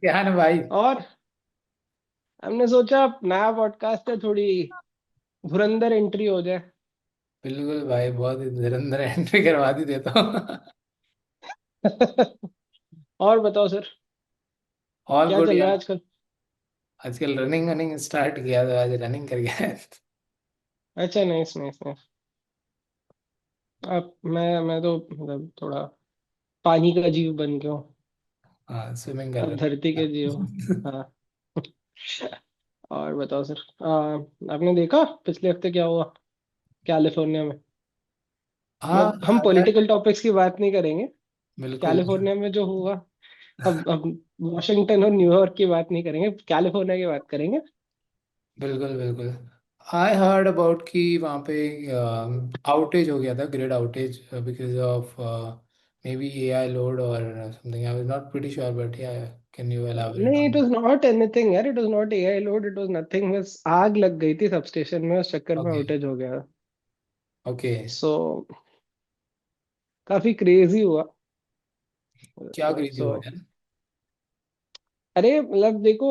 क्या है ना भाई। और हमने सोचा नया पॉडकास्ट है, थोड़ी धुरंधर एंट्री हो जाए। बिल्कुल भाई, बहुत ही धुरंधर एंट्री करवा दी देता हूँ। और बताओ सर, ऑल क्या गुड चल रहा है यार। आजकल। आजकल रनिंग रनिंग स्टार्ट किया तो आज रनिंग कर गया है। अच्छा, नाइस नाइस नाइस। अब मैं तो मतलब थोड़ा पानी का जीव बन गया हूँ। हाँ, स्विमिंग कर अब धरती के जीव। रहा। हाँ। और बताओ सर, आपने देखा पिछले हफ्ते क्या हुआ कैलिफोर्निया में। हाँ मतलब हम यार, पॉलिटिकल टॉपिक्स की बात नहीं करेंगे। बिल्कुल कैलिफोर्निया में जो हुआ, अब वॉशिंगटन और न्यूयॉर्क की बात नहीं करेंगे, कैलिफोर्निया की बात करेंगे। बिल्कुल बिल्कुल। आई हर्ड अबाउट कि वहाँ पे आउटेज हो गया था, grid outage because of maybe AI load और something. I was not pretty sure but yeah can you elaborate नहीं, it on was not anything यार, it was not AI load, it was nothing, बस आग लग गई थी sub station में, उस चक्कर दैट? में ओके आउटेज हो गया। ओके। सो काफी क्रेजी हुआ। क्या क्रेजी सो हुआ यार? अरे मतलब देखो,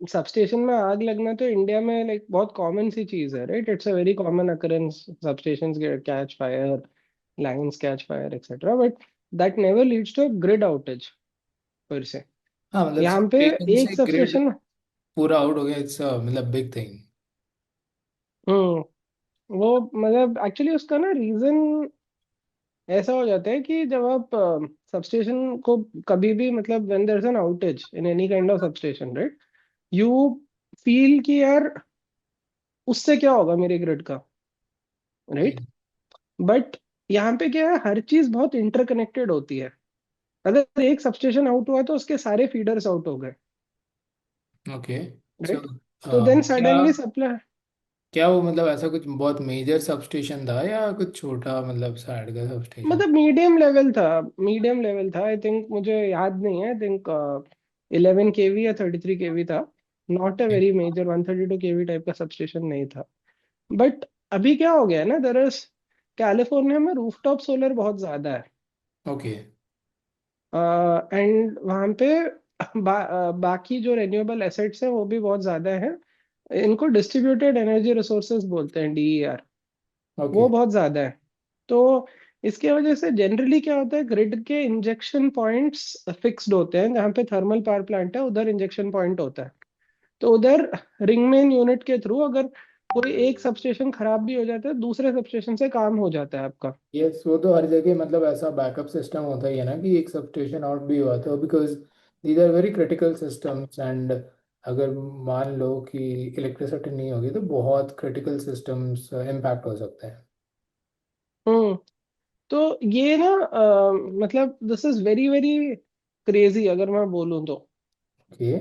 सब स्टेशन में आग लगना तो इंडिया में लाइक बहुत कॉमन सी चीज है, right. It's a very common occurrence, substations catch fire, lines catch fire etcetera, but that never leads to grid outage per se. हाँ मतलब यहाँ पे स्टेशन एक से सब ग्रिड स्टेशन। पूरा आउट हो गया, इट्स मतलब बिग थिंग। हम्म। वो मतलब एक्चुअली उसका ना रीजन ऐसा हो जाता है कि जब आप सबस्टेशन को कभी भी, मतलब when there is an outage in any kind of substation, right, you feel कि यार उससे क्या होगा मेरे ग्रिड का, राइट। बट यहाँ पे क्या है, हर चीज बहुत इंटरकनेक्टेड होती है। अगर एक सबस्टेशन आउट हुआ तो उसके सारे फीडर्स आउट हो गए, ओके। सो राइट। तो देन क्या सडनली सप्लाई। क्या वो मतलब ऐसा कुछ बहुत मेजर सबस्टेशन था या कुछ छोटा मतलब साइड का सबस्टेशन? मतलब मीडियम लेवल था, मीडियम लेवल था, आई थिंक, मुझे याद नहीं है, आई थिंक 11 केवी या 33 केवी था। Not a very major 132 KV type का सबस्टेशन नहीं था। बट अभी क्या हो गया है ना, दरअसल कैलिफोर्निया में रूफटॉप सोलर बहुत ज्यादा है। ओके एंड वहाँ पे बाकी जो रेन्यूएबल एसेट्स हैं वो भी बहुत ज्यादा हैं। इनको डिस्ट्रीब्यूटेड एनर्जी रिसोर्सेज बोलते हैं, डीईआर। वो ओके। बहुत ज्यादा है। तो इसके वजह से जनरली क्या होता है, ग्रिड के इंजेक्शन पॉइंट्स फिक्स्ड होते हैं। जहाँ पे थर्मल पावर प्लांट है उधर इंजेक्शन पॉइंट होता है। तो उधर रिंग मेन यूनिट के थ्रू अगर कोई एक सबस्टेशन खराब भी हो जाता है, दूसरे सबस्टेशन से काम हो जाता है आपका। यस, वो तो हर जगह मतलब ऐसा बैकअप सिस्टम होता ही है ना कि एक सबस्टेशन आउट भी हुआ तो because these are very critical systems and अगर मान लो कि इलेक्ट्रिसिटी नहीं होगी तो बहुत क्रिटिकल सिस्टम्स इम्पैक्ट हो सकते हैं। हम्म। तो ये ना मतलब this is very very crazy अगर मैं बोलूँ तो। ओके।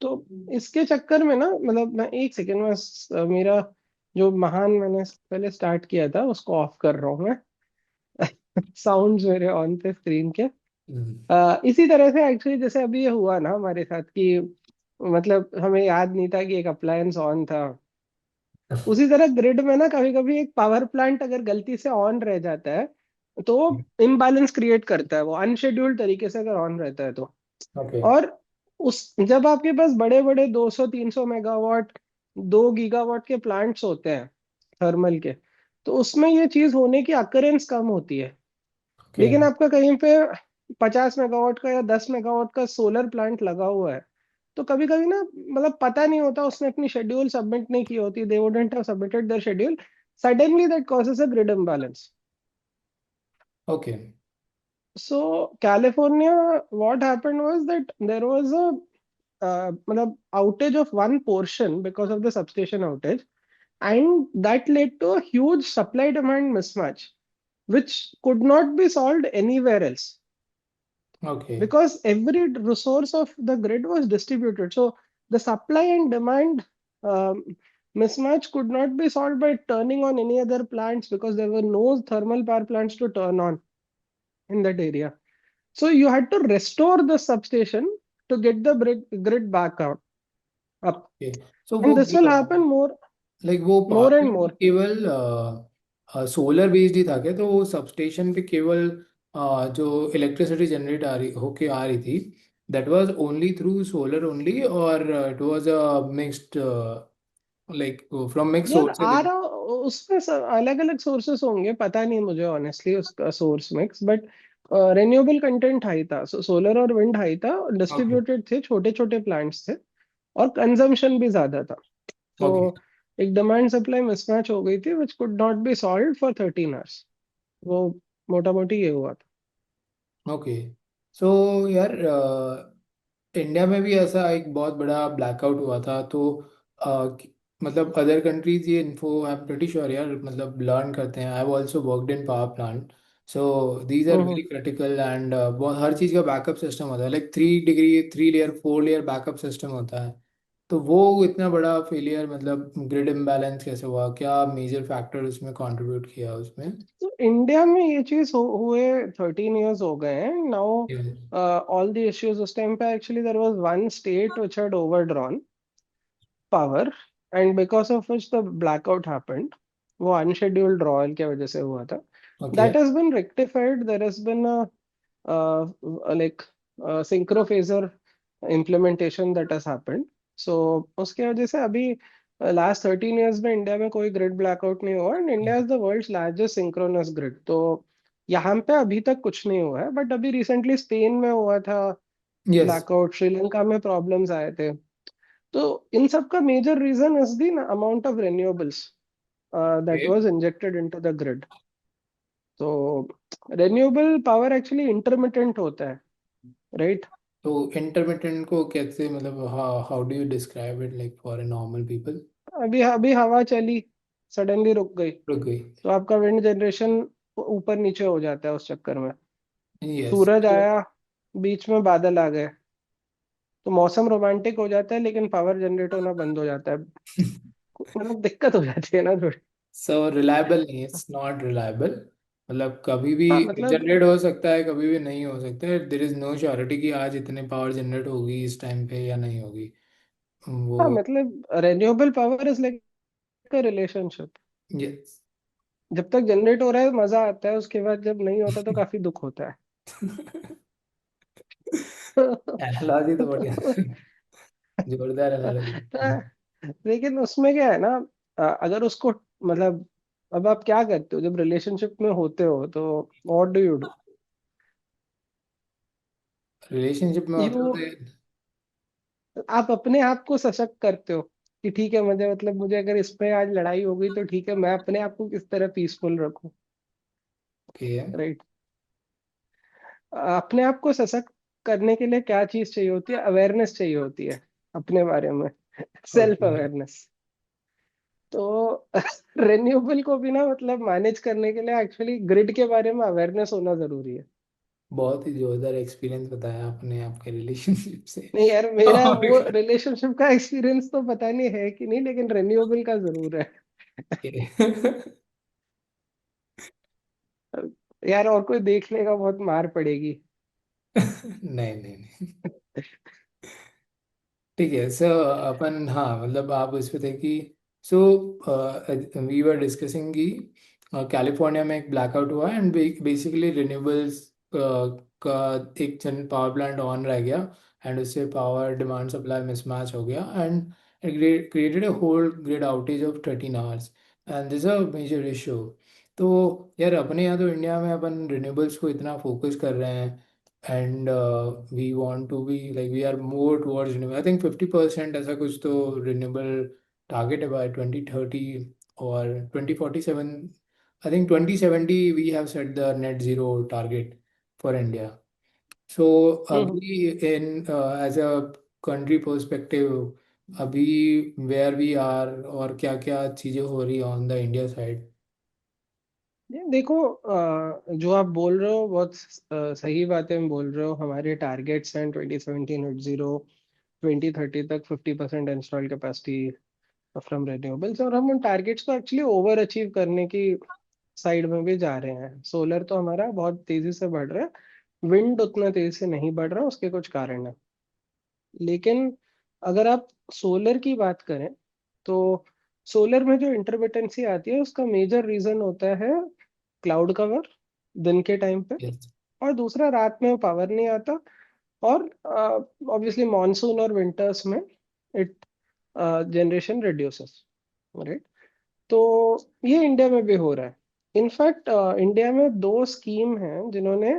तो इसके चक्कर में ना, मतलब मैं एक सेकेंड में मेरा जो महान मैंने पहले स्टार्ट किया था उसको ऑफ कर रहा हूँ मैं। साउंड्स मेरे ऑन थे स्क्रीन के। इसी तरह से एक्चुअली जैसे अभी ये हुआ ना हमारे साथ कि मतलब हमें याद नहीं था कि एक अप्लायंस ऑन था। उसी तरह ग्रिड में ना कभी कभी एक पावर प्लांट अगर गलती से ऑन रह जाता है तो इम्बैलेंस क्रिएट करता है, वो अनशेड्यूल्ड तरीके से अगर ऑन रहता है तो। ओके और उस जब आपके पास बड़े बड़े 200-300 मेगावाट, 2 गीगावाट के प्लांट्स होते हैं थर्मल के, तो उसमें ये चीज होने की अकरेंस कम होती है। ओके। लेकिन आपका कहीं पे 50 मेगावाट का या 10 मेगावाट का सोलर प्लांट लगा हुआ है, तो कभी कभी ना मतलब पता नहीं होता, उसने अपनी शेड्यूल सबमिट नहीं की होती, they wouldn't have submitted there schedule, suddenly that causes a grid imbalance. Okay So California, what happened was that there was a मतलब outage of one portion because of the substation outage, and that led to a huge supply demand mismatch, which could not be solved anywhere else okay because every resource of the grid was distributed. So the supply and demand um, mismatch could not be solved by turning on any other plants because there were no thermal power plants to turn on in that area. So you had to restore the substation to get the grid back up. Okay. So And वो this will happen like वो more power and more. केवल solar based ही था क्या? तो वो substation पे केवल जो इलेक्ट्रिसिटी जनरेट आ रही होके आ रही थी, that was only through solar only, और it was a mixed, like from mix यार सोर्सेज? आ रहा उसमें अलग अलग सोर्सेस होंगे, पता नहीं मुझे ऑनेस्टली उसका source mix, but renewable content high था, सोलर और विंड हाई था, ओके, डिस्ट्रीब्यूटेड थे, छोटे छोटे प्लांट्स थे, और कंजम्पशन भी ज्यादा था। तो ओके, एक डिमांड सप्लाई मिसमैच हो गई थी which could not be solve for 13 hours. वो मोटा मोटी ये हुआ था। ओके। सो यार, इंडिया में भी ऐसा एक बहुत बड़ा ब्लैकआउट हुआ था, तो मतलब अदर कंट्रीज ये info I am pretty sure यार, मतलब लर्न करते हैं। I have also worked in power plant, so these are very hmm. Critical, and बहुत हर चीज़ का बैकअप सिस्टम होता है, like 3 degree 3 layer 4 layer backup system होता है। तो वो इतना बड़ा फेलियर, मतलब ग्रिड इम्बैलेंस कैसे हुआ? क्या मेजर फैक्टर उसमें कंट्रीब्यूट किया उसमें? तो इंडिया में ये चीज हुए 13 years हो गए हैं now. Yeah. All the issues उस टाइम पे actually there was one state which had overdrawn power, and because of which the blackout happened. वो अनशेड्यूल्ड ड्रॉयल की वजह से हुआ था। Okay. That has been rectified, there has been like synchrophaser implementation that has happened. So उसके वजह से अभी लास्ट 13 years में इंडिया में कोई ग्रिड ब्लैकआउट नहीं हुआ, and India is the world's largest synchronous grid. तो यहाँ पे अभी तक कुछ नहीं हुआ है, बट अभी रिसेंटली स्पेन में हुआ था Yes. ब्लैकआउट, श्रीलंका में प्रॉब्लम्स आए थे। तो इन सब का major reason is the amount of renewables that Okay. was injected into the grid. तो renewable पावर एक्चुअली इंटरमिटेंट होता है, राइट? तो इंटरमिटेंट को कैसे, मतलब how do you describe it like for a normal people? अभी अभी हवा चली, सडनली रुक गई, रुक गई। तो आपका विंड जनरेशन ऊपर नीचे हो जाता है उस चक्कर में। यस। सूरज आया, बीच में बादल आ गए, तो मौसम रोमांटिक हो जाता है, लेकिन पावर जनरेट होना बंद हो जाता है। मतलब दिक्कत हो जाती है ना थोड़ी। सो रिलायबल नहीं, इट्स नॉट रिलायबल, मतलब कभी भी हाँ मतलब, जनरेट हो सकता है, कभी भी नहीं हो सकता है। देर इज नो श्योरिटी कि आज इतने पावर जनरेट होगी इस टाइम पे या नहीं होगी वो। हाँ मतलब renewable power is like a relationship. Yes. जब तक जनरेट हो रहा है मजा आता है, उसके बाद जब नहीं होता तो काफी दुख होता है। एनालॉजी तो बढ़िया, जोरदार एनालॉजी। लेकिन उसमें क्या है ना, अगर उसको मतलब, अब आप क्या करते हो जब रिलेशनशिप में होते हो, तो what do you do? Relationship में होते यू होते। आप अपने आप को सशक्त करते हो कि ठीक है, मुझे मतलब मुझे अगर इस पे आज लड़ाई हो गई तो ठीक है, मैं अपने आप को किस तरह पीसफुल रखूं, ओके। राइट? अपने आप को सशक्त करने के लिए क्या चीज चाहिए होती है? अवेयरनेस चाहिए होती है अपने बारे में, सेल्फ ओके, अवेयरनेस। तो रेन्यूएबल को भी ना मतलब मैनेज करने के लिए एक्चुअली ग्रिड के बारे में अवेयरनेस होना जरूरी है। बहुत ही जोरदार एक्सपीरियंस बताया आपने आपके रिलेशनशिप से। नहीं यार, मेरा और वो रिलेशनशिप का एक्सपीरियंस तो पता नहीं है कि नहीं, लेकिन रेन्यूएबल का जरूर है। यार और कोई देख लेगा बहुत मार पड़ेगी। नहीं, नहीं, नहीं। ठीक है, सो अपन, हाँ मतलब आप उस पे थे कि, सो वी वर डिस्कसिंग कि कैलिफोर्निया में एक ब्लैकआउट हुआ, एंड बेसिकली रिन्यूएबल्स का एक जन पावर प्लांट ऑन रह गया, एंड उससे पावर डिमांड सप्लाई मिसमैच हो गया, and it created a whole grid outage of 13 hours, and this a major issue. तो यार अपने यहाँ तो इंडिया में अपन रिन्यूएबल्स को इतना फोकस कर रहे हैं, and we want to be like we are more towards renewable. I think 50% ऐसा कुछ तो renewable target है by 2030 or 2047. I think 2070 we have set the net zero target for India. So हम्म। अभी in as a country perspective, अभी where we are और क्या क्या चीज़ें हो रही on the India side? ये देखो, जो आप बोल रहे हो बहुत सही बातें बोल रहे हो। हमारे टारगेट्स हैं 2017 नेट जीरो, 2030 तक 50% इंस्टॉल कैपेसिटी फ्रॉम रेन्यूएबल्स, और हम उन टारगेट्स को एक्चुअली ओवर अचीव करने की साइड में भी जा रहे हैं। सोलर तो हमारा बहुत तेजी से बढ़ रहा है, विंड उतना तेजी से नहीं बढ़ रहा, उसके कुछ कारण है। लेकिन अगर आप सोलर की बात करें तो सोलर में जो इंटरमिटेंसी आती है उसका मेजर रीजन होता है क्लाउड कवर दिन के टाइम पे, Yes. और दूसरा रात में पावर नहीं आता, और ऑब्वियसली मॉनसून और विंटर्स में इट जनरेशन रिड्यूसेस, राइट? तो ये इंडिया में भी हो रहा है। इनफैक्ट इंडिया में दो स्कीम हैं जिन्होंने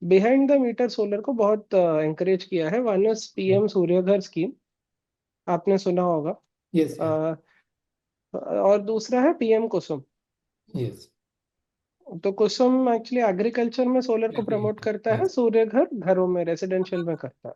बिहाइंड द मीटर सोलर को बहुत एंकरेज किया है। One is PM Surya Ghar scheme, आपने सुना होगा। Yes. Yes. अ, और दूसरा है पीएम कुसुम। Yes. तो कुसुम एक्चुअली एग्रीकल्चर में सोलर को प्रमोट करता है, Yes. सूर्यघर घरों में रेसिडेंशियल में करता है।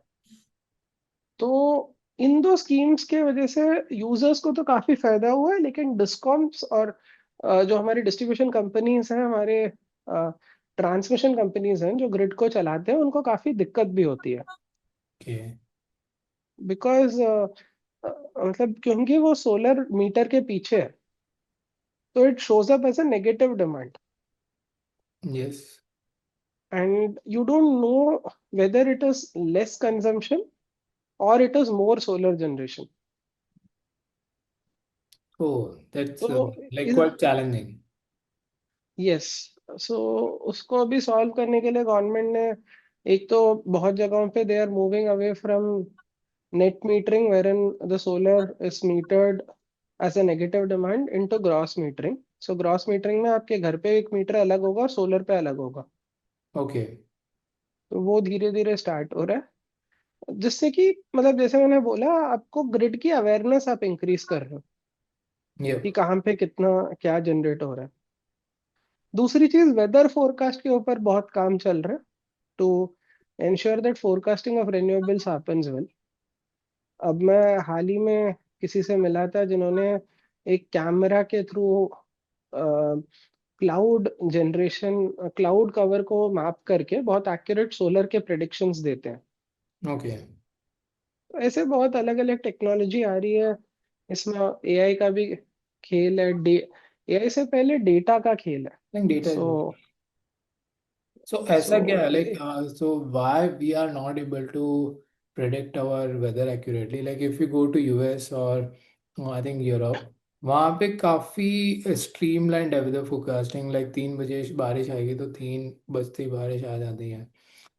तो इन दो स्कीम्स के वजह से यूजर्स को तो काफी फायदा हुआ है, लेकिन डिस्कॉम्स और जो हमारी डिस्ट्रीब्यूशन कंपनीज हैं, हमारे ट्रांसमिशन कंपनीज हैं जो ग्रिड को चलाते हैं, उनको काफी दिक्कत भी होती है। Okay. बिकॉज मतलब क्योंकि वो सोलर मीटर के पीछे है, तो it shows up as a negative demand, Yes. And you don't know whether it is less consumption or it is more solar generation. Oh, that's तो like quite challenging. यस, सो उसको अभी solve करने के लिए गवर्नमेंट ने एक तो बहुत जगहों पे they are moving away from net metering wherein the solar is metered as a negative demand into gross metering. So gross metering में आपके घर पे एक मीटर अलग होगा और सोलर पे अलग होगा। Okay. तो वो धीरे धीरे स्टार्ट हो रहा है, जिससे कि मतलब जैसे मैंने बोला, आपको ग्रिड की अवेयरनेस आप इंक्रीज कर रहे हो कि Yep. कहाँ पे कितना क्या जनरेट हो रहा है। दूसरी चीज, वेदर फोरकास्ट के ऊपर बहुत काम चल रहा है to ensure that forecasting of renewables happens well. अब मैं हाल ही में किसी से मिला था जिन्होंने एक कैमरा के through cloud generation, cloud cover को मैप करके बहुत एक्यूरेट सोलर के प्रेडिक्शंस देते हैं। Okay. तो ऐसे बहुत अलग अलग टेक्नोलॉजी आ रही है। इसमें एआई का भी खेल है, एआई से पहले डेटा का खेल है। I think data is so good. So ऐसा क्या है like so so why we are not able to predict our weather accurately? Like if you go to US or I think Europe, वहाँ पे काफी streamlined है weather forecasting. Like 3 बजे बारिश आएगी तो 3 बजते ही बारिश आ जाती है.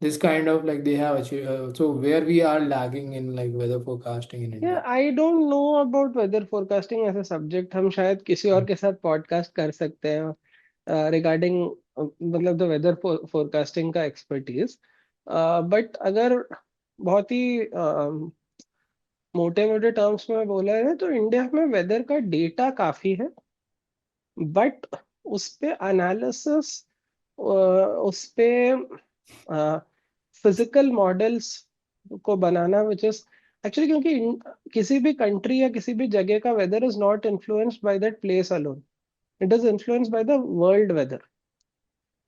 This kind of like they have achieved. So where we are lagging in like weather forecasting in India. I don't know about weather forecasting as a subject. हम शायद किसी और के साथ पॉडकास्ट कर सकते हैं रिगार्डिंग मतलब द वेदर फोरकास्टिंग का एक्सपर्टीज। बट अगर बहुत ही मोटे मोटे टर्म्स में बोला है तो इंडिया में वेदर का डेटा काफी है, बट उस पे एनालिसिस, उस पे फिजिकल मॉडल्स को बनाना, विच इज एक्चुअली क्योंकि किसी भी कंट्री या किसी भी जगह का weather is not influenced by that place alone, it is influenced by the world weather.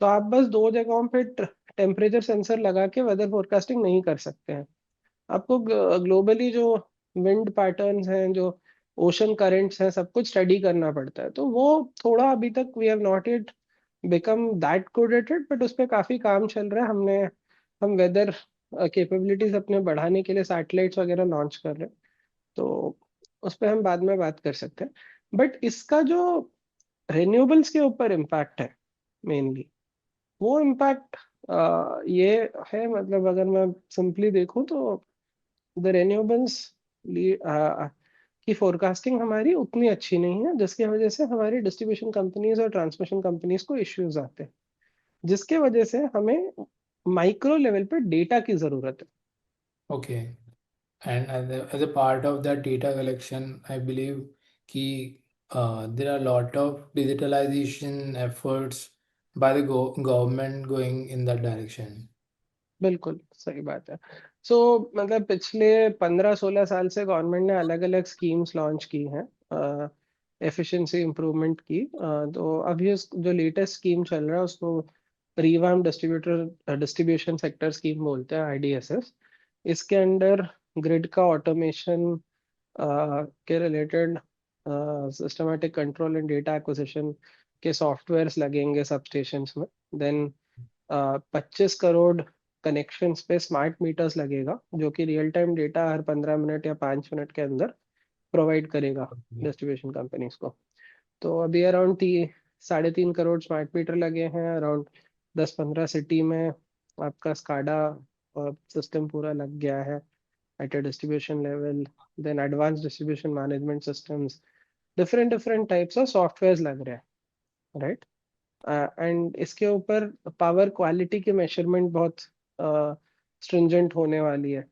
तो आप बस दो जगहों पे टेम्परेचर सेंसर लगा के वेदर फोरकास्टिंग नहीं कर सकते हैं। आपको ग्लोबली जो विंड पैटर्न्स हैं, जो ओशन करंट्स हैं, सब कुछ स्टडी करना पड़ता है। तो वो थोड़ा अभी तक we have not it become that good at it, but उस पर काफी काम चल रहा है। हम वेदर कैपेबिलिटीज अपने बढ़ाने के लिए सैटेलाइट्स वगैरह लॉन्च कर रहे हैं, तो उस पर हम बाद में बात कर सकते हैं। बट इसका जो रिन्यूएबल्स के ऊपर इम्पैक्ट है मेनली, वो इम्पैक्ट ये है, मतलब अगर मैं सिंपली देखूं तो द रिन्यूएबल्स की फोरकास्टिंग हमारी उतनी अच्छी नहीं है, जिसकी वजह से हमारी डिस्ट्रीब्यूशन कंपनीज और ट्रांसमिशन कंपनीज को इश्यूज आते हैं, जिसके वजह से हमें माइक्रो लेवल पे डेटा की जरूरत है। Okay. And as a part of that data collection, I believe कि there are a lot of digitalization efforts by the government going in that direction. बिल्कुल सही बात है। मतलब पिछले 15-16 साल से गवर्नमेंट ने अलग अलग स्कीम्स लॉन्च की हैं एफिशिएंसी इम्प्रूवमेंट की। तो अभी जो लेटेस्ट स्कीम चल रहा है उसको रिवाम्प डिस्ट्रीब्यूशन सेक्टर स्कीम बोलते हैं, आईडीएसएस। इसके अंडर ग्रिड का ऑटोमेशन के related systematic control and data acquisition के सॉफ्टवेयर्स लगेंगे सब स्टेशंस में। देन 25 करोड़ कनेक्शंस पे स्मार्ट मीटर्स लगेगा, जो कि रियल टाइम डेटा हर 15 मिनट या 5 मिनट के अंदर प्रोवाइड करेगा डिस्ट्रीब्यूशन कंपनीज को। तो अभी अराउंड 3.5 करोड़ स्मार्ट मीटर लगे हैं अराउंड 10-15 सिटी में। आपका स्काडा सिस्टम पूरा लग गया है at a distribution level, then advanced distribution management systems, different different types of softwares लग रहे हैं, right? एंड इसके ऊपर पावर क्वालिटी की मेजरमेंट बहुत स्ट्रिंजेंट होने वाली है,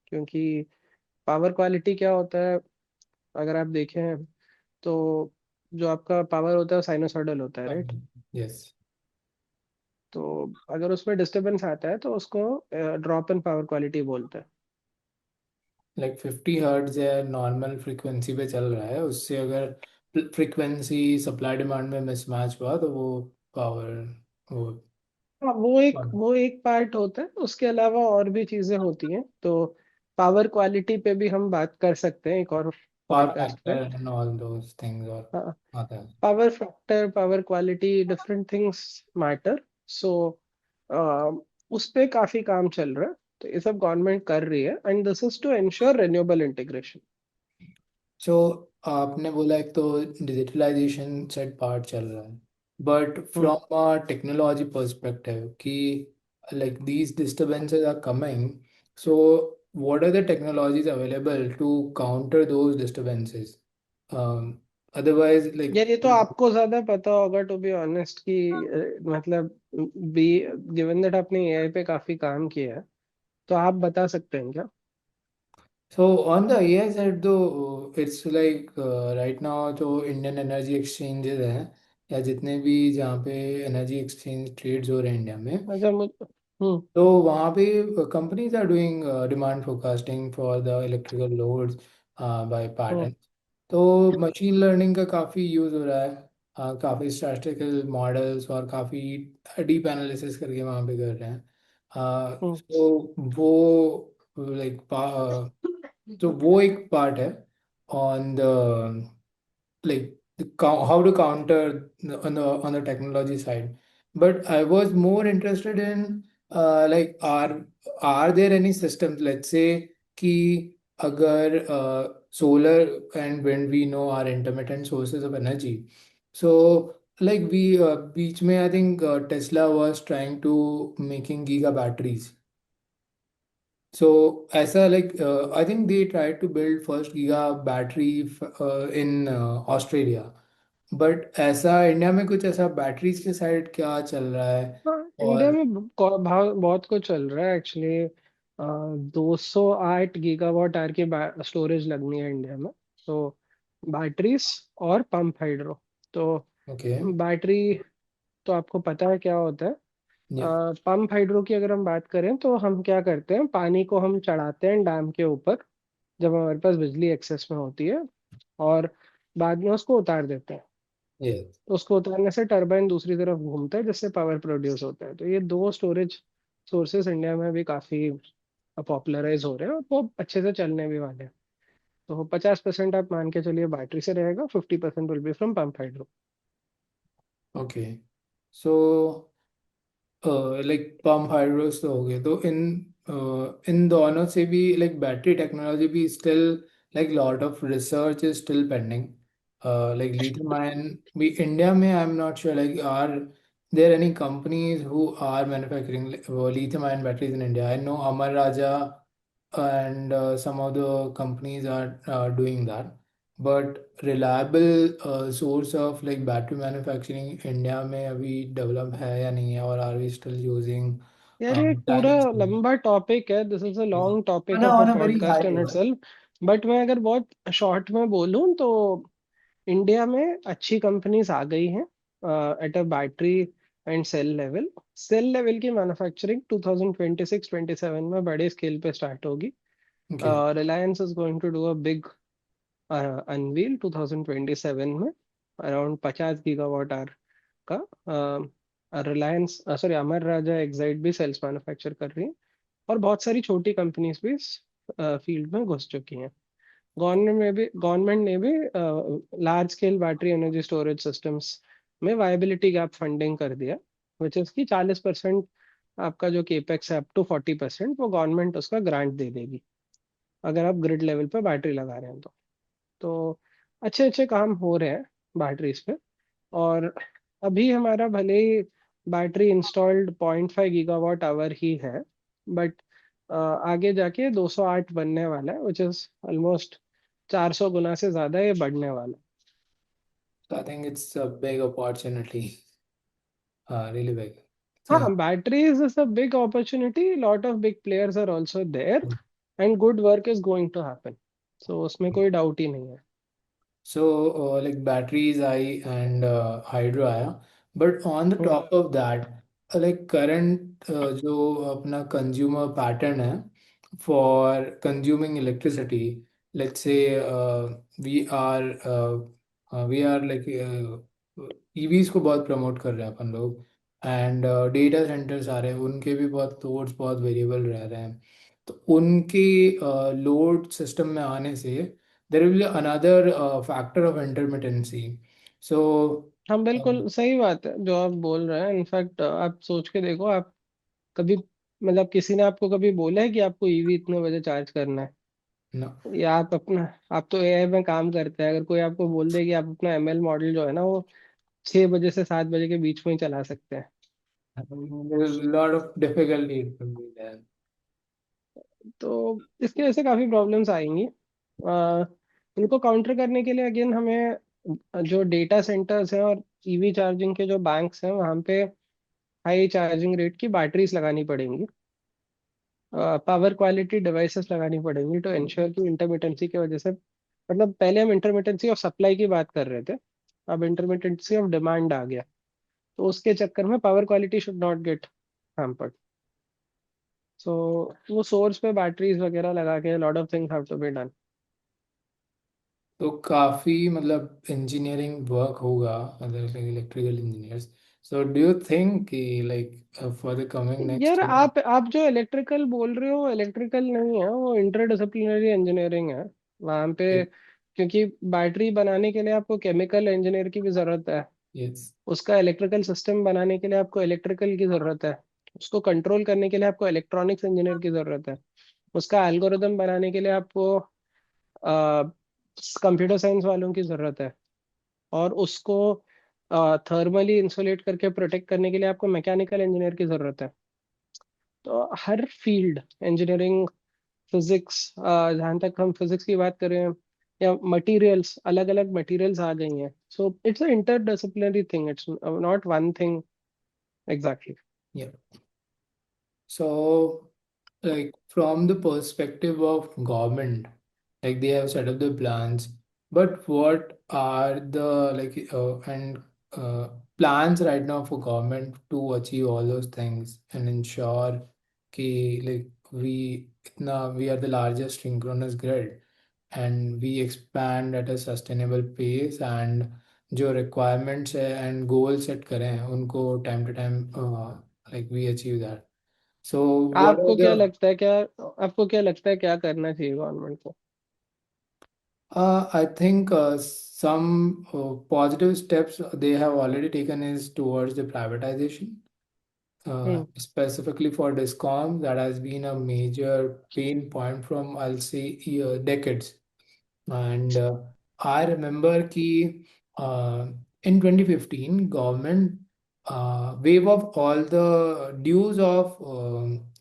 क्योंकि पावर क्वालिटी क्या होता है, अगर आप देखें तो जो आपका पावर होता है साइनोसॉइडल होता है, राइट? यस। तो अगर उसमें डिस्टरबेंस आता है तो उसको ड्रॉप इन पावर क्वालिटी बोलते हैं। लाइक 50 हर्ट्ज या नॉर्मल फ्रीक्वेंसी पे चल रहा है, उससे अगर फ्रीक्वेंसी सप्लाई डिमांड में मिसमैच हुआ तो वो पावर वो हाँ, वो एक पार्ट होता है, उसके अलावा और भी चीजें होती हैं। तो पावर क्वालिटी पे भी हम बात कर सकते हैं एक और पावर पॉडकास्ट पे। Factor and all those things और हाँ, आता है। Power factor, power quality, different things matter. So उस पे काफी काम चल रहा है, तो ये सब गवर्नमेंट कर रही है, and this is to ensure renewable integration. So आपने बोला एक तो डिजिटलाइजेशन सेट पार्ट चल रहा है, but from a technology perspective कि like these disturbances are coming, so what are the technologies available to counter those disturbances? Otherwise like यार ये तो आपको ज्यादा पता होगा, टू बी ऑनेस्ट, कि मतलब बी गिवन दैट आपने एआई पे काफी काम किया है, तो आप बता सकते हैं क्या? So on the AI side though, it's like right now जो इंडियन एनर्जी एक्सचेंजेस हैं या जितने भी जहाँ पे एनर्जी एक्सचेंज ट्रेड्स हो रहे हैं इंडिया में, अच्छा हम्म तो वहाँ पे companies are doing demand forecasting for the electrical loads by hmm pattern. तो मशीन लर्निंग का काफ़ी यूज़ हो रहा है, काफ़ी स्टैटिस्टिकल मॉडल्स और काफ़ी डीप एनालिसिस करके वहाँ पे कर रहे हैं। हम्म तो वो लाइक तो वो एक पार्ट है on the like how to counter on the technology side. But I was more interested in like are there any systems, let's say कि अगर solar and wind we know are intermittent sources of energy, so like we बीच में I think Tesla was trying to making giga batteries. So ऐसा like I think they tried to build first giga battery in Australia. But ऐसा India में कुछ ऐसा batteries के side क्या चल रहा है? हाँ, इंडिया और में बहुत कुछ चल रहा है एक्चुअली। 208 गीगावाट आवर की स्टोरेज लगनी है इंडिया में। तो बैटरीज और पंप हाइड्रो। तो ओके। बैटरी तो आपको पता है क्या होता है। या पंप हाइड्रो की अगर हम बात करें तो हम क्या करते हैं, पानी को हम चढ़ाते हैं डैम के ऊपर जब हमारे पास बिजली एक्सेस में होती है, और बाद में उसको उतार देते हैं। यस। तो उसको उतारने से टरबाइन दूसरी तरफ घूमता है, जिससे पावर प्रोड्यूस होता है। तो ये दो स्टोरेज सोर्सेस इंडिया में भी काफी पॉपुलराइज हो रहे हैं, और वो अच्छे से चलने भी वाले हैं। तो 50% आप मान के चलिए बैटरी से रहेगा, 50% will be from pump hydro. Okay. So like pump hydros तो हो गए, तो इन दोनों से भी लाइक बैटरी टेक्नोलॉजी भी still like lot of research is still pending. Like lithium ion भी इंडिया में I am not sure like are there any companies who are manufacturing lithium ion batteries in India. I know Amar Raja and some of the companies are doing that, but reliable source of like battery manufacturing India में अभी develop है या नहीं है, और are we still using यार ये एक पूरा Chinese? लंबा टॉपिक है, this is a long topic of a On a very high podcast in level. Itself. But मैं अगर बहुत शॉर्ट में बोलूं तो इंडिया में अच्छी कंपनीज आ गई हैं at a battery and cell level. Cell level की मैन्युफैक्चरिंग 2026-27 में बड़े स्केल पे स्टार्ट होगी। Okay. Reliance is going to do a big unveil 2027 में, अराउंड 50 गीगावाट आवर का। Reliance sorry Amara Raja Exide भी सेल्स मैन्युफैक्चर कर रही है, और बहुत सारी छोटी कंपनीज भी इस फील्ड में घुस चुकी हैं। गवर्नमेंट ने भी large scale battery energy storage systems में वायबिलिटी गैप फंडिंग कर दिया, विच इज की 40% आपका जो केपेक्स है अप टू 40% वो गवर्नमेंट उसका ग्रांट दे देगी, अगर आप ग्रिड लेवल पे बैटरी लगा रहे हैं तो अच्छे अच्छे काम हो रहे हैं बैटरीज पे। और अभी हमारा भले ही बैटरी इंस्टॉल्ड 0.5 गीगावाट आवर ही है, बट आगे जाके 208 बनने वाला है, विच इज ऑलमोस्ट 400 गुना से ज्यादा ये बढ़ने वाला है। So I think it's a big opportunity, really big. हाँ, So, batteries is a big opportunity, lot of big players are also there, and good work is going to happen, so उसमें कोई doubt ही नहीं है। like batteries, I and hydro आया, but on the hmm, top of that, like current जो अपना consumer pattern है for consuming electricity, let's say we are like EVs को बहुत प्रमोट कर रहे हैं अपन लोग, एंड डेटा सेंटर्स आ रहे हैं, उनके भी बहुत लोड्स बहुत वेरिएबल रह रहे हैं, तो उनके लोड सिस्टम में आने से there will be another factor of intermittency. So, हाँ um, बिल्कुल सही बात है जो आप बोल रहे हैं। इनफैक्ट आप सोच के देखो, आप कभी मतलब किसी ने आपको कभी बोला है कि आपको ईवी इतने बजे चार्ज करना है? no, या आप अपना, आप तो एआई में काम करते हैं, अगर कोई आपको बोल दे कि आप अपना एमएल मॉडल जो है ना वो 6 बजे से 7 बजे के बीच में ही चला सकते हैं, there's a lot of difficulty it will be there. तो इसकी वजह से काफी प्रॉब्लम्स आएंगी। इनको काउंटर करने के लिए अगेन हमें जो डेटा सेंटर्स हैं और ईवी चार्जिंग के जो बैंक्स हैं वहाँ पे हाई चार्जिंग रेट की बैटरीज लगानी पड़ेंगी, पावर क्वालिटी डिवाइसेस लगानी पड़ेंगी टू इंश्योर कि इंटरमिटेंसी की वजह से, मतलब पहले हम इंटरमिटेंसी ऑफ सप्लाई की बात कर रहे थे, अब इंटरमिटेंसी ऑफ डिमांड आ गया, तो उसके चक्कर में power quality should not get hampered. So वो सोर्स पे बैटरीज वगैरह लगा के lot of things have to be done. तो काफी मतलब इंजीनियरिंग वर्क होगा, मतलब electrical engineers. So do you think कि लाइक फॉर द कमिंग यार नेक्स्ट ईयर? आप जो इलेक्ट्रिकल बोल रहे हो इलेक्ट्रिकल नहीं है, वो इंटरडिसिप्लिनरी इंजीनियरिंग है वहाँ पे, क्योंकि बैटरी बनाने के लिए आपको केमिकल इंजीनियर की भी जरूरत है, यस. उसका इलेक्ट्रिकल सिस्टम बनाने के लिए आपको इलेक्ट्रिकल की जरूरत है, उसको कंट्रोल करने के लिए आपको इलेक्ट्रॉनिक्स इंजीनियर की जरूरत है, उसका एल्गोरिदम बनाने के लिए आपको कंप्यूटर साइंस वालों की जरूरत है, और उसको थर्मली इंसुलेट करके प्रोटेक्ट करने के लिए आपको मैकेनिकल इंजीनियर की जरूरत है। तो हर फील्ड, इंजीनियरिंग, फिजिक्स, जहाँ तक हम फिजिक्स की बात करें, या मटेरियल्स, अलग अलग मटेरियल्स आ गई हैं, so it's a interdisciplinary thing, it's not one thing exactly. या. So, like from the perspective of government, like they have set up the plans, but what are the and plans right now for government to achieve all those things and ensure कि like we are the largest synchronous grid and we expand at a sustainable pace, and जो requirements है and goals set करें हैं उनको time to time like we achieve that. So what are आपको क्या the लगता है क्या, आपको क्या लगता है क्या करना चाहिए गवर्नमेंट को? I think some positive steps they have already taken is towards the privatization, hmm. specifically for discom. That has been a major pain point from, I'll say, decades. And I remember कि in 2015 government waive off all the dues of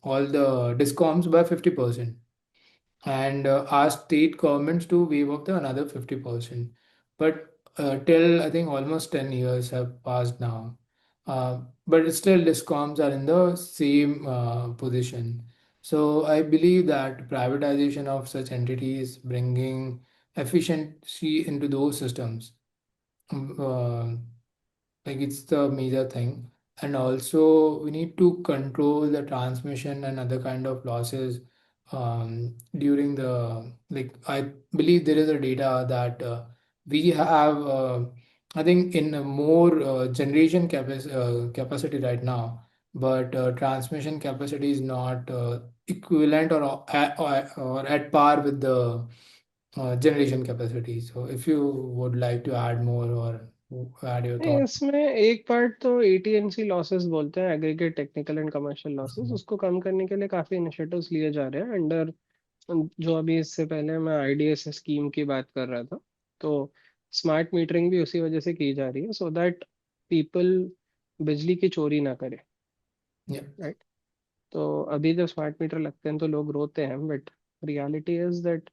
all the discoms by 50%, and asked state governments to waive off the another 50%. But till I think almost 10 years have passed now. But still discoms are in the same position. So I believe that privatization of such entities, bringing efficiency into those systems, um, uh, like it's the major thing. And also we need to control the transmission and other kind of losses during the, like I believe there is a data that we have I think in a more generation capacity right now, but transmission capacity is not equivalent or at par with the generation capacity. So if you would like to add more or Add your नहीं, thought. इसमें एक part तो एटीएनसी losses बोलते हैं, aggregate technical and commercial losses, उसको कम करने के लिए काफी इनिशिएटिव्स लिए जा रहे हैं अंडर, जो अभी इससे पहले मैं आईडीएस स्कीम की बात कर रहा था, तो स्मार्ट मीटरिंग भी उसी वजह से की जा रही है, सो दैट पीपल बिजली की चोरी ना करे, Yeah. राइट। तो अभी जब स्मार्ट मीटर लगते हैं तो लोग रोते हैं, बट रियलिटी इज दैट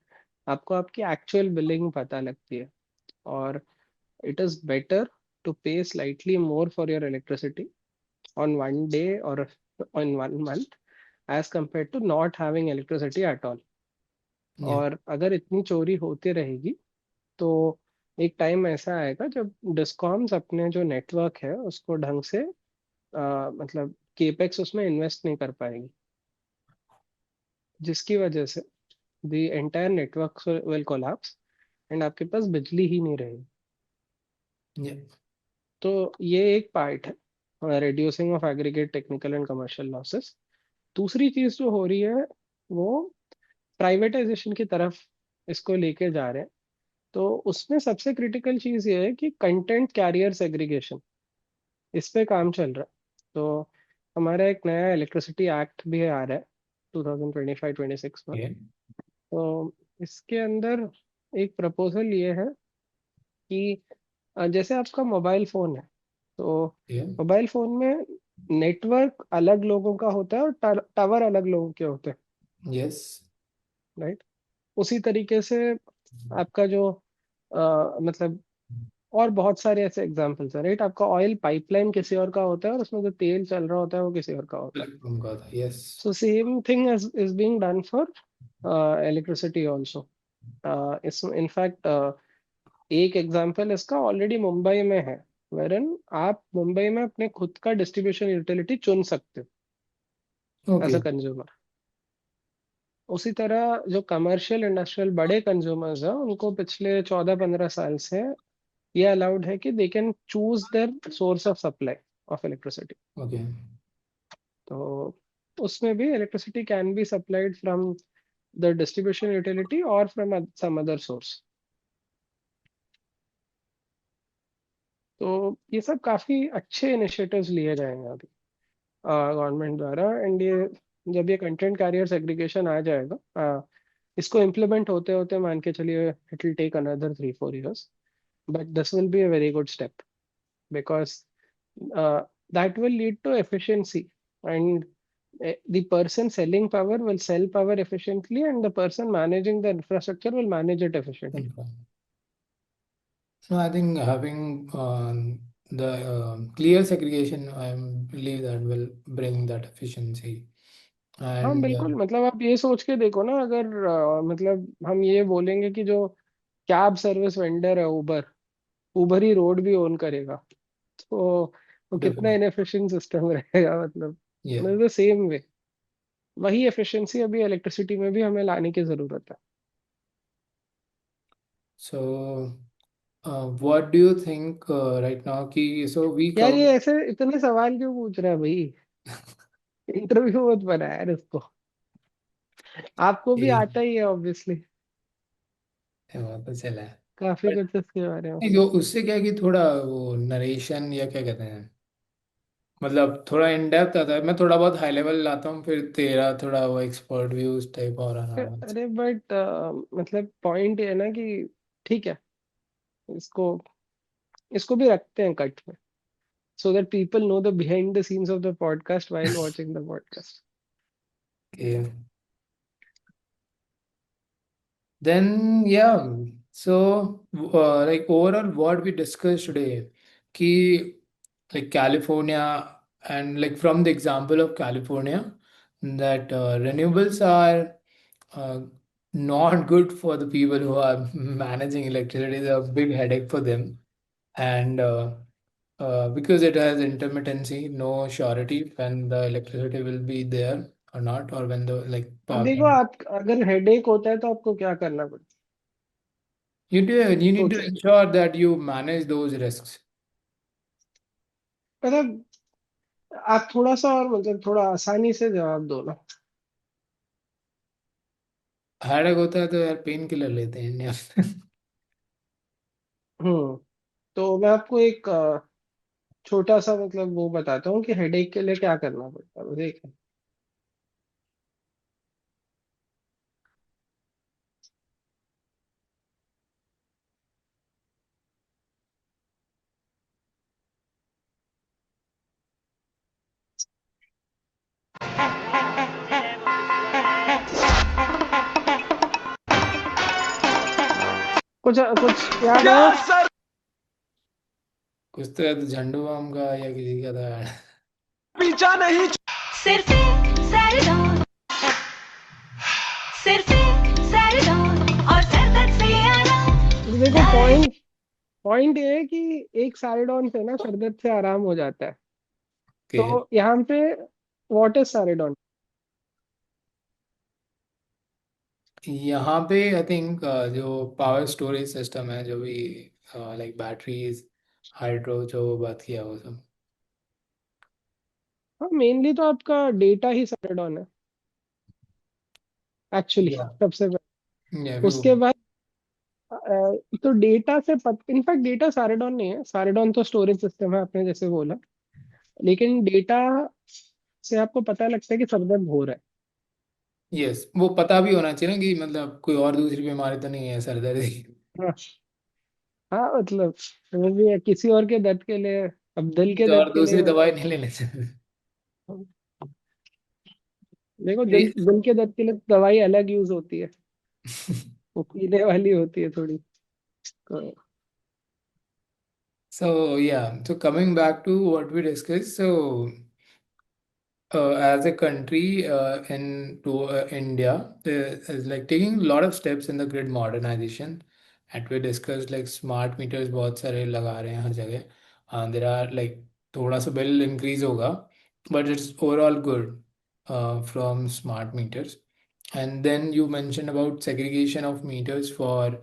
आपको आपकी एक्चुअल बिलिंग पता लगती है, और it is better to pay slightly more for your electricity on one day or on 1 month as compared to not having electricity at all. Yeah. और अगर इतनी चोरी होती रहेगी तो एक टाइम ऐसा आएगा जब डिस्कॉम्स अपने जो नेटवर्क है उसको ढंग से मतलब केपेक्स उसमें इन्वेस्ट नहीं कर पाएगी, जिसकी वजह से the entire network will collapse and आपके पास बिजली ही नहीं रहेगी। Yeah. तो ये एक पार्ट है reducing of aggregate technical and commercial losses. दूसरी चीज जो हो रही है वो प्राइवेटाइजेशन की तरफ इसको लेके जा रहे हैं, तो उसमें सबसे क्रिटिकल चीज ये है कि कंटेंट कैरियर सेग्रीगेशन, इस पे काम चल रहा है। तो हमारा एक नया इलेक्ट्रिसिटी एक्ट भी आ रहा है 2025-26 में। Yeah. तो इसके अंदर एक प्रपोजल ये है कि जैसे आपका मोबाइल फोन है, तो Yeah. मोबाइल फोन में नेटवर्क अलग लोगों का होता है और टावर अलग लोगों के होते हैं, Yes. राइट। उसी तरीके से आपका जो मतलब और बहुत सारे ऐसे एग्जांपल्स हैं, राइट। आपका ऑयल पाइपलाइन किसी और का होता है और उसमें जो तेल चल रहा होता है वो किसी और का होता है। Telecom का था. Yes. So same thing is being done for electricity also. इस इनफैक्ट एक एग्जांपल इसका ऑलरेडी मुंबई में है, वेरन आप मुंबई में अपने खुद का डिस्ट्रीब्यूशन यूटिलिटी चुन सकते हो एज अ Okay. कंज्यूमर। उसी तरह जो कमर्शियल इंडस्ट्रियल बड़े कंज्यूमर्स हैं उनको पिछले 14-15 साल से ये अलाउड है कि they can choose there source of supply of electricity. Okay. तो उसमें भी electricity can be supplied from the distribution utility और फ्रॉम सम अदर सोर्स। तो ये सब काफी अच्छे इनिशिएटिव्स लिए जाएंगे अभी गवर्नमेंट द्वारा, एंड ये जब ये कंटेंट कैरियर सेग्रीगेशन आ जाएगा, इसको इम्प्लीमेंट होते होते मान के चलिए it will take another 3-4 years, but this will be a very good step because that will lead to efficiency, and the person selling power will sell power efficiently and the person managing the infrastructure will manage it efficiently. Confirm. So I think having the clear segregation, I believe that will bring that efficiency. हाँ And बिल्कुल, मतलब आप ये सोच के देखो ना, अगर मतलब हम ये बोलेंगे कि जो कैब सर्विस वेंडर है उबर, उबर ही रोड भी ओन करेगा, तो वो कितना definitely, इनएफिशिएंट सिस्टम रहेगा, मतलब yeah. द सेम वे वही एफिशिएंसी अभी इलेक्ट्रिसिटी में भी हमें लाने की जरूरत है। So what do you think right now? Ki, so we यार cover. ये ऐसे इतने सवाल क्यों पूछ रहा है भाई, इंटरव्यू मत बना यार इसको, आपको भी ये आता ही है ऑब्वियसली, वो तो चला है. काफी कुछ इसके बारे में। नहीं, जो उससे क्या है कि थोड़ा वो नरेशन या क्या कहते हैं, मतलब थोड़ा इन डेप्थ आता है. मैं थोड़ा बहुत हाई लेवल लाता हूँ, फिर तेरा थोड़ा वो एक्सपर्ट व्यूज टाइप और आराम से. अरे बट मतलब पॉइंट ये है ना कि ठीक है, इसको इसको भी रखते हैं कट में, so that people know the behind the scenes of the podcast while watching the podcast. Okay. Then yeah, so like overall what we discussed today, key like California, and like from the example of California, that renewables are uh, not good for the people who are managing electricity. It's a big headache for them, and because it has intermittency, no surety when the electricity will be there or not, or when the like power. देखो, आप अगर headache होता है तो आपको क्या करना पड़ता You है, need to सोचो। ensure that you manage those risks. मतलब आप थोड़ा सा और मतलब थोड़ा आसानी से जवाब दो ना। हेडेक होता है तो यार पेन किलर लेते हैं इंडिया में. हम्म तो मैं आपको एक छोटा सा मतलब वो बताता हूँ कि हेडेक के लिए क्या करना पड़ता है, ठीक है। कुछ कुछ याद क्या आया? सर? कुछ तो या तो झंडू बाम का या किसी का था यार। पीछा नहीं सिर्फ एक सैराडोन, सिर्फ एक सैराडोन और सर दर्द से आराम। देखो, पॉइंट पॉइंट ये है कि एक सारिडोन से ना सर दर्द से आराम हो जाता है। ओके। तो यहाँ पे व्हाट इज सारिडोन? यहाँ पे आई थिंक जो पावर स्टोरेज सिस्टम है, जो भी लाइक बैटरीज, हाइड्रो जो बात किया वो सब। हाँ, मेनली तो आपका डेटा ही सारिडोन है एक्चुअली, या सबसे पहले। या भी वो। उसके बाद तो डेटा से इनफैक्ट डेटा सारिडोन नहीं है, सारिडोन तो स्टोरेज सिस्टम है आपने जैसे बोला। लेकिन डेटा से आपको पता लगता है कि सर दर्द हो रहा यस, वो पता भी होना चाहिए ना कि मतलब कोई और दूसरी बीमारी तो नहीं है सर दर्द की। है। हाँ। हाँ, मतलब वो भी है किसी और के दर्द के लिए। अब दिल के तो दर्द और के लिए दूसरी दवाई मतलब नहीं लेने चाहिए। देखो, दिल के दर्द के लिए दवाई अलग यूज होती है, वो पीने वाली होती है थोड़ी। तो So yeah, so coming back to what we discussed, so as a country in to India is like taking a lot of steps in the grid modernization. And we discussed like smart meters बहुत सारे लगा रहे हैं हर जगह. There are like थोड़ा सा bill increase होगा, but it's overall good from smart meters. And then you mentioned about segregation of meters for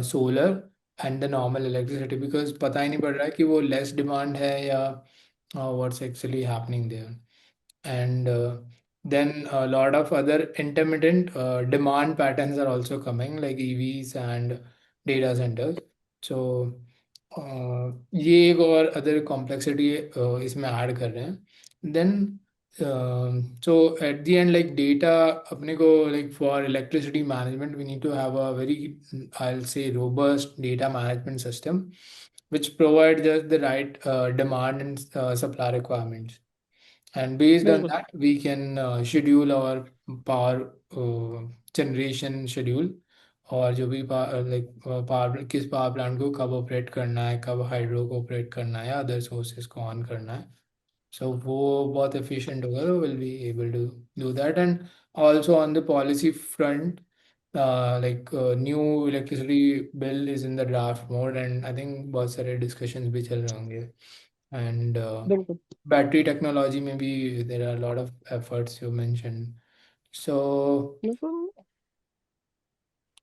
solar and the normal electricity because पता ही नहीं पड़ रहा है कि वो less demand है या what's actually happening there. And then a lot of other intermittent demand patterns are also coming like EVs and data centers. So ये एक और अदर कॉम्प्लेक्सिटी इसमें ऐड कर रहे हैं. Then so at the end like data अपने को like for electricity management we need to have a very I will say robust data management system which provide just the right demand and supply requirements. And based on बिल्कुल that, we can schedule our power generation schedule और जो भी like power किस power plant को कब operate करना है, कब हाइड्रो को ऑपरेट करना है या अदर सोर्सेज को ऑन करना है. सो वो बहुत एफिशिएंट होगा, तो will be able to do that. And also on the policy front like new electricity bill is in the draft mode and I think बहुत सारे डिस्कशंस भी चल रहे होंगे. एंड बिल्कुल battery technology maybe there are a lot of efforts you mentioned. So बिल्कुल।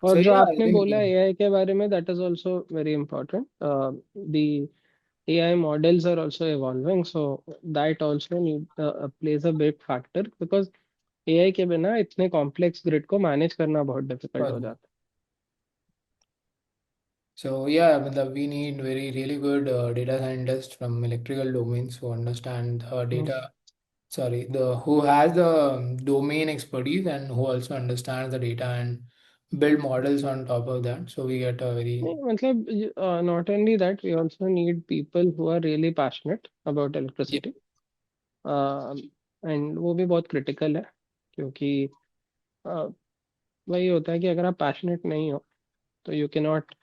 so और जो yeah, I आपने think बोला एआई के बारे में, that is also very important. The AI models are also evolving, so that also plays a big factor because AI के बिना इतने कॉम्प्लेक्स ग्रिड को मैनेज करना बहुत डिफिकल्ट हो जाता so yeah, मतलब we need very really good data scientists from electrical domains who understand है। data. Sorry, the who has the domain expertise and who also understands the data and build models on top of that. So we get a very नहीं, मतलब not only that, we also need people who are really passionate about yeah. Electricity. And वो भी बहुत critical है, क्योंकि uh, वही होता है कि अगर आप पैशनेट नहीं हो तो you can not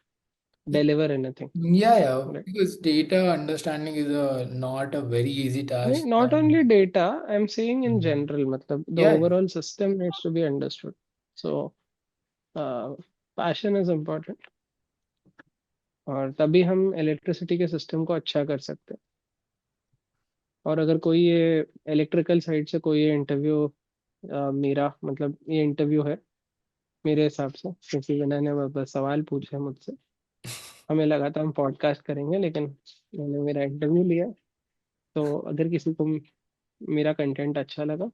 deliver anything, Yeah, right? because data understanding is a not a very easy नहीं, task not and only data, I am saying in general, मतलब the yeah, overall system needs to be understood. So passion is important, और तभी हम electricity के system को अच्छा कर सकते हैं। और अगर कोई ये इलेक्ट्रिकल साइड से कोई ये इंटरव्यू, मेरा मतलब ये इंटरव्यू है मेरे हिसाब से, क्योंकि विनय ने बस सवाल पूछे मुझसे। हमें लगा था हम पॉडकास्ट करेंगे, लेकिन मैंने मेरा इंटरव्यू लिया। तो अगर किसी को मेरा कंटेंट अच्छा लगा,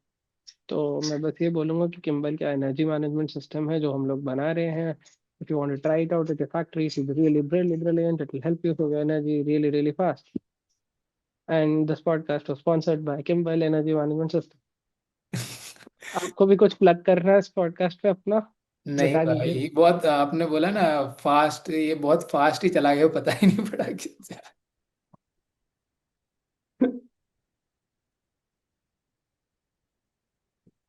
तो मैं बस ये बोलूंगा कि किम्बल का एनर्जी मैनेजमेंट सिस्टम है जो हम लोग बना रहे हैं, If you want to try it out at your factories, you'll be really brilliant. It will help you to get energy really fast. And this podcast was sponsored by Kimball Energy Management System. आपको भी कुछ plug करना है इस podcast पे अपना? नहीं बता दीजिए। भाई, बहुत आपने बोला ना फास्ट, ये बहुत फास्ट ही चला गया, पता ही नहीं पड़ा क्या।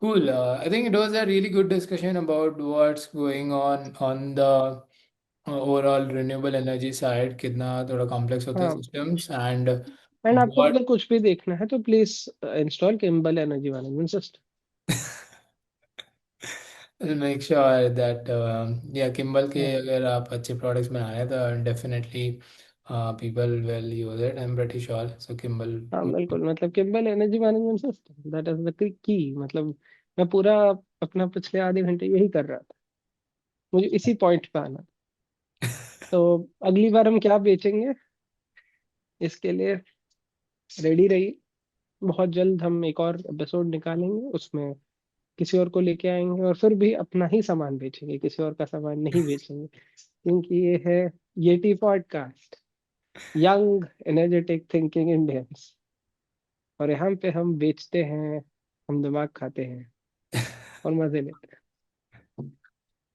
Cool. I think it was a really good discussion about what's going on the overall renewable energy side, कितना थोड़ा कॉम्प्लेक्स होते हैं हाँ, systems and एंड आपको what अगर कुछ भी देखना है तो please install Kimball energy management system. will make sure that yeah, Kimball के हाँ अगर आप अच्छे products बना रहे हैं तो definitely people will use it. I'm pretty sure. So Kimball. हाँ, बिल्कुल, मतलब Kimball energy management system, that is the key. मतलब मैं पूरा अपना पिछले आधे घंटे यही कर रहा था, मुझे इसी पॉइंट पे आना था। तो अगली बार हम क्या बेचेंगे, इसके लिए रेडी रहिए। बहुत जल्द हम एक और एपिसोड निकालेंगे, उसमें किसी और को लेके आएंगे और फिर भी अपना ही सामान बेचेंगे, किसी और का सामान नहीं बेचेंगे, क्योंकि ये है Yeti podcast, young energetic thinking Indians. और यहाँ पे हम बेचते हैं, हम दिमाग खाते हैं और मजे लेते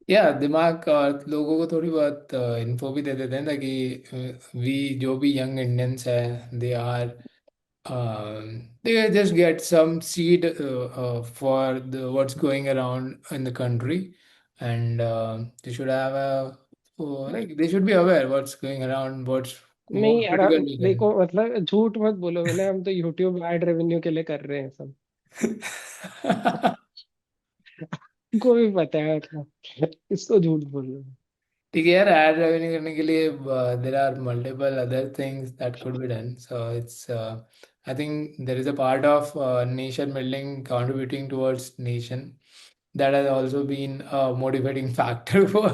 या दिमाग और लोगों को थोड़ी बहुत इन्फो भी दे देते हैं ताकि वी जो भी यंग इंडियंस है they are they just get some seed for the what's going around in the country, and they should have a हैं। like they should be aware what's going around, what's more नहीं यार, critical to them. देखो, मतलब झूठ मत बोलो, मैंने हम तो यूट्यूब एड रेवेन्यू के लिए कर रहे हैं सब। को भी पता है, मतलब इसको झूठ बोल रहे हो। ठीक है यार, एड रेवेन्यू करने के लिए there are multiple other things that could be done, so it's I think there is a part of nation building, contributing towards nation, that has also been a motivating factor for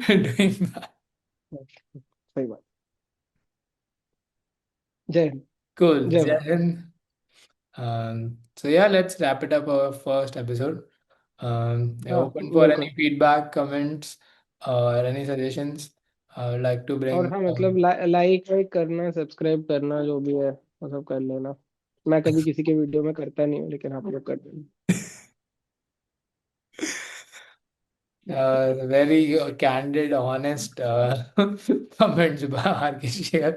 doing that. सही बात। जय Hind. Cool. जय Jai Bharat. Hind. So yeah, let's wrap it up our first episode. हाँ Open for any बिल्कुल। feedback, comments, or any suggestions I would like to और bring. हाँ, मतलब like वाइक करना, सब्सक्राइब करना, जो भी है वो सब कर लेना। मैं कभी किसी के वीडियो में करता नहीं हूँ, लेकिन आप लोग कर देना। Very candid, honest comments by Harkish here.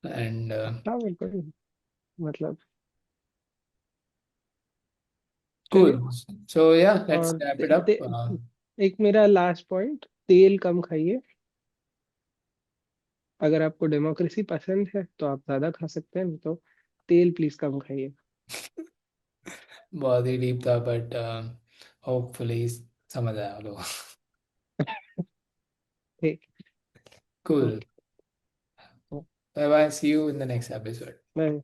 And हाँ बिल्कुल, मतलब चलिए। cool. So yeah, let's और wrap it up. एक मेरा लास्ट पॉइंट, तेल कम खाइए। अगर आपको डेमोक्रेसी पसंद है तो आप ज्यादा खा सकते हैं, नहीं तो तेल प्लीज कम खाइए। बहुत ही डीप था, बट होपफुली समझ आया लोग. ठीक। Cool. Okay. Bye bye. See you in the next episode. Bye.